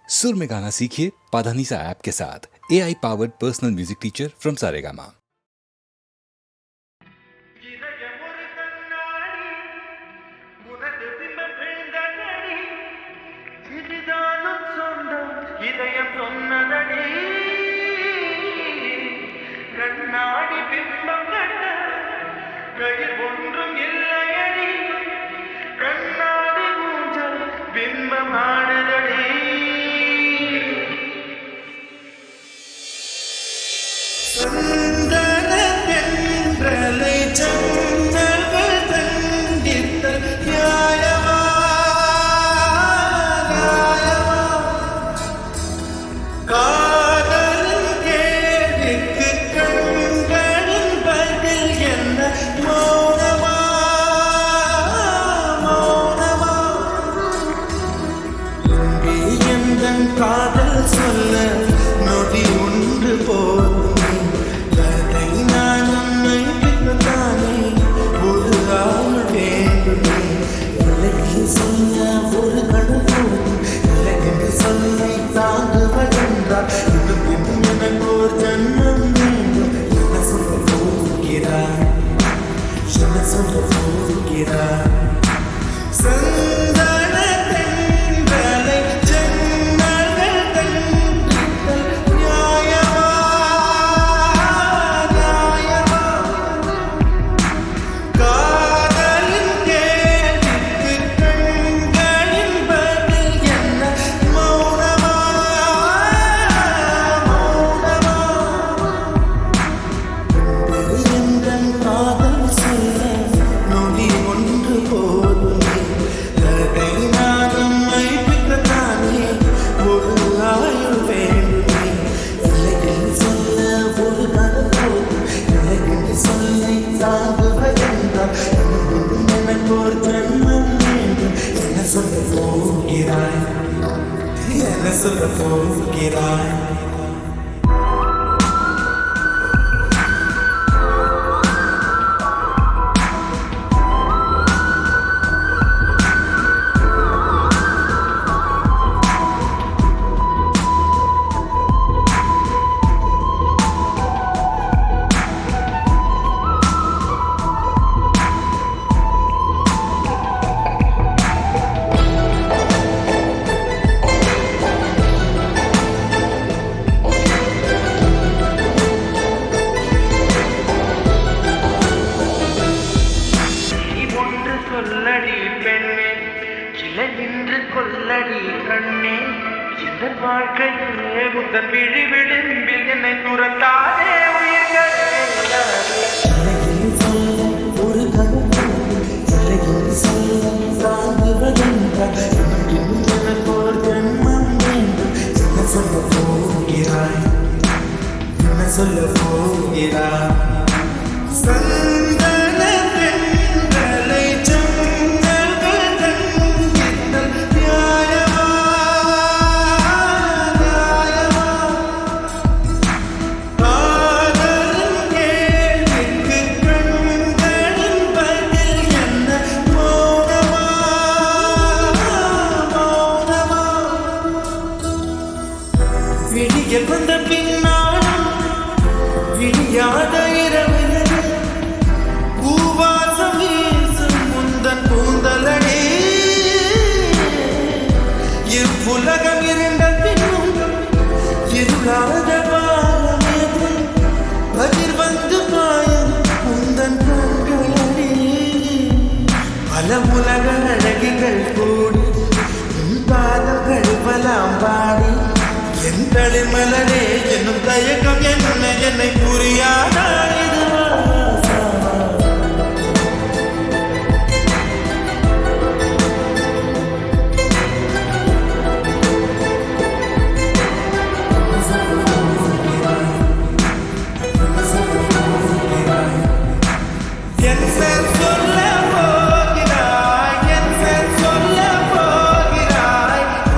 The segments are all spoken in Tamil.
सुर में गाना सीखिए पाधानीसा ऐप के साथ। AI powered personal music teacher from Saregama. கண்ணாடி பிம்பம் கண்ட கையில் ஒன்றும் இல்லையடி கண்ணாடி ஊஞ்சல் பிம்பம் ஆடுதடி சந்தன தென்றலை சந்தர்கள் தண்டித்த நியாயமா நியாயமா காதலின் கேள்விக்கு கண்களின் பதில் என்ன மௌனமா மௌனமா எந்தன் காதல் சொல்ல நொடி ஒன்று போதும் கதை நான் உன்னை பின்பற்றானே ஒரு ஆள் வேண்டுமே எனக்கு சொல்ல ஒரு கணம் போதும் எனக்கு சொல்லை தாங்குவதென்றால் இன்னும் இன்னும் எனக்கு ஒரு ஜன்மம் வேண்டும் என்ன சொல்ல போகிறாய் என்ன சொல்ல போகிறாய் சந்தன தென்றலை ஜன்னல்கள் கண்டித்தல் நியாயமா நியாயமா காதலின் கேள்விக்கு கண்களின் பதில் என்ன மௌனமா மௌனமா எந்தன் காதல் சொல்ல நொடி ஒன்று போதுமே கதை நானும் மைப்பிக்கத்தானே ஒரு ஆயுள் வேண்டுமே இல்லைன்னு சொல்ல ஒரு கதை போதும் இல்லைன்னு சொல்லை தாங்குவதென்றால் இன்னும் எனக்கு ஒரு ஜன்மம் வேண்டும் என்ன சொல்ல போகிறாய் என்ன சொல்ல போகிறாய் ஒன்று சொல்லடி பெண்ணே சில நின்று கொல்லடி கண்ணே இந்த வாழ்க்கையிலே உந்தன் விழி விளிம்பில் என்னை துரத்தாதே உயிர்களே ஒரு சொல்ல போகிறாய் என்ன சொல்ல போகிறாய் சந்தன தென்றலை ஜன்னல்கள் கண்டித்தல் நியாயமா நியாயமா காதலின் கேள்விக்கு கண்களின் பதில் என்ன மௌனமா மௌனமா விடியல் வந்த பின்னாலும் விடியாத இரவிலே பூவாசம் வீசும் முந்தன் பூந்தலடி இவ்வுலகம் இருந்த பின்னும் இருளாத பாலமேது பதிர் வந்து பாயும் முந்தன் கண்களடி பல உலக அழகிகள் கூடி பாதங்கள் பலாம் பாடி என் தளிர்மலரே என்னும் தயக்கம் என்னை புரியாதா இதுவா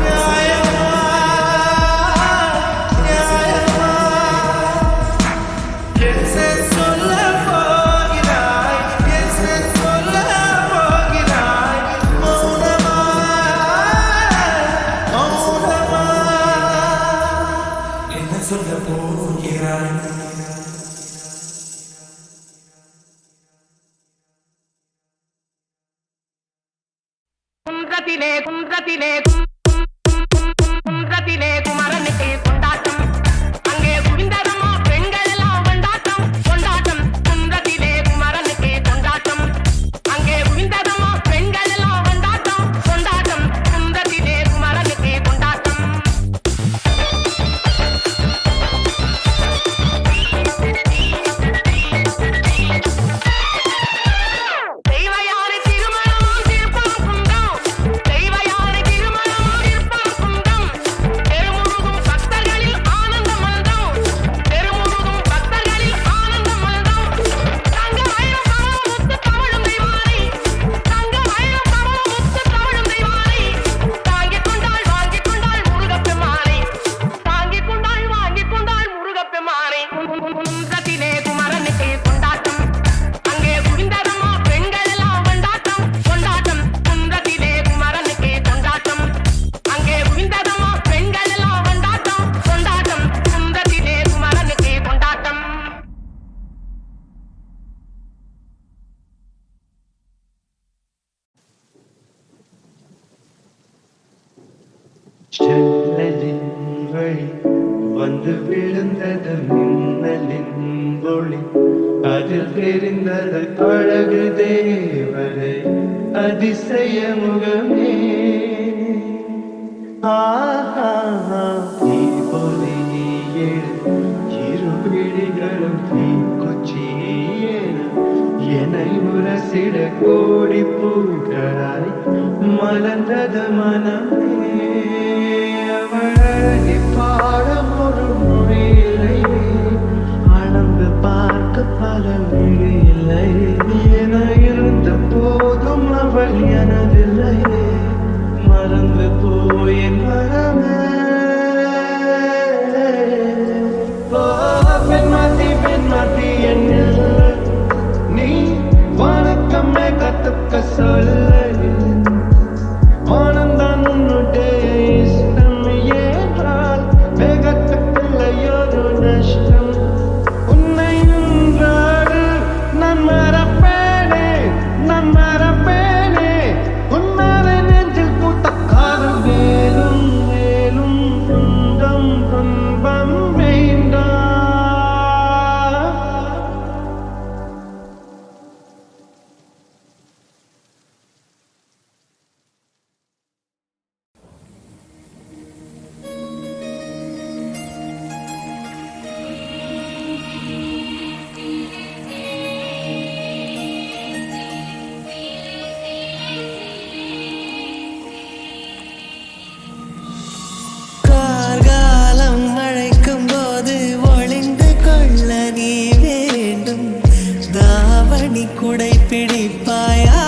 நியாயமா நியாயமா சொல்ல போகிறாள். குன்றத்திலே குன்றத்திலே குன்றத்திலே குமரனுக்கு கொண்டாட்டம் அங்கே குவிந்ததம்மா பெண்கள் எல்லாம் கொண்டாட்டம் கொண்டாட்டம் குன்றத்திலே குமரனுக்கு கொண்டாட்டம் அங்கே குவிந்ததம்மா பெண்கள் எல்லாம் கொண்டாட்டம் கொண்டாட்டம் குன்றத்திலே குமரனுக்கு கொண்டாட்டம் தெய்வயாரு திருமணம் தீர்ப்பம் குன்றம் தெய்வயாரு திருமணம் தீர்ப்பம் குன்றம் தெருமுழுதும் பக்தர்களில் ஆனந்த மல்தம் தெருமுழுதும் பக்தர்களில் ஆனந்த மல்தம் தங்க மயிலும் கமலமுத்து தவழும் தெய்வானை தங்க மயிலும் கமலமுத்து தவழும் தெய்வானை தாங்கிக் கொண்டாள் வாங்கிக் கொண்டாள் முருகப்பெருமானை தாங்கிக் கொண்டாள் வாங்கிக் கொண்டாள் முருகப்பெருமானை குன்றத்திலே குமரனுக்கு கொண்டாட்டம் அங்கே குவிந்ததம்மா பெண்கள் எல்லாம் கொண்டாட்டம் கொண்டாட்டம் குன்றத்திலே குமரனுக்கு கொண்டாட்டம் அங்கே குவிந்ததம்மா பெண்கள் எல்லாம் கொண்டாட்டம் கொண்டாட்டம் குன்றத்திலே குமரனுக்கு கொண்டாட்டம் செல்லலின் வழி வந்து விழுந்தது மின்னலின் ஒளி அதில் தெரிந்தது அழகு தேவரை அதிசய முகமே ஆஹா தீ பொலி இரு பிடிகளும் தீக்குச்சியேன என்னை முரசிட கோடி பூக்களாய் மலர்ந்தது மனமே அவளை பாடம் ஒரு மொழியில்லை அளந்து பார்க்க பல மொழி இல்லை என இருந்த போதும் அவள் எனதில்லை மறந்து போயின் மனமே பெண்மாத்தி என்னில் நீ வணக்கமே கத்துக்க சொல்ல ஆனந்தான் உன்னுடைய இஷ்டம் ஏற்றால் வேகத்துக்குள்ளையோரு நஷ்டம் உன்னை நின்றாடு நான் மறப்பேனே உன்னாரை நெஞ்சில் பூத்த காதல் மேலும் மேலும் துன்பம் துன்பம் வேண்டாம் கார்காலம் அழைக்கும் போது ஒளிந்து கொள்ள நீ வேண்டும் தாவணி குடை பிடிப்பாயா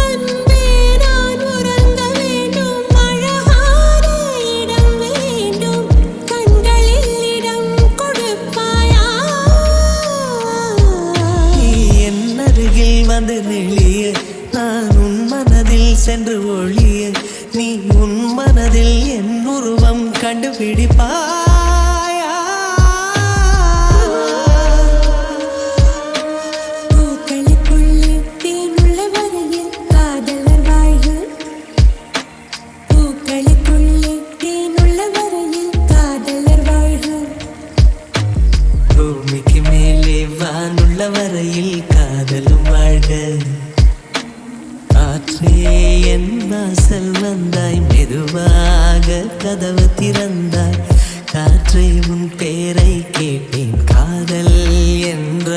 அன்பே நான் உறங்க வேண்டும் அழகான இடம் வேண்டும் கண்களில் இடம் கொடுப்பாயா நீ என் அருகில் வந்து நெளிய நான் உன் மனதில் சென்று ஒளிய நீ உன் மனதில் என் உருவம் கண்டுபிடிப்பாயா பூக்களுக்குள்ளே தேனுள்ள வரையில் காதலர் வாழ்க பூக்களுக்குள்ளே தேனுள்ள வரையில் காதலர் வாழ்க பூமிக்கு மேலே வானுள்ள வரையில் காதலும் வாழ்க காற்றே என் வாசல் வந்தாய் மெதுவாக கதவு திறந்தாய் காற்றே உன் பேரை கேட்டேன் காதல் என்ற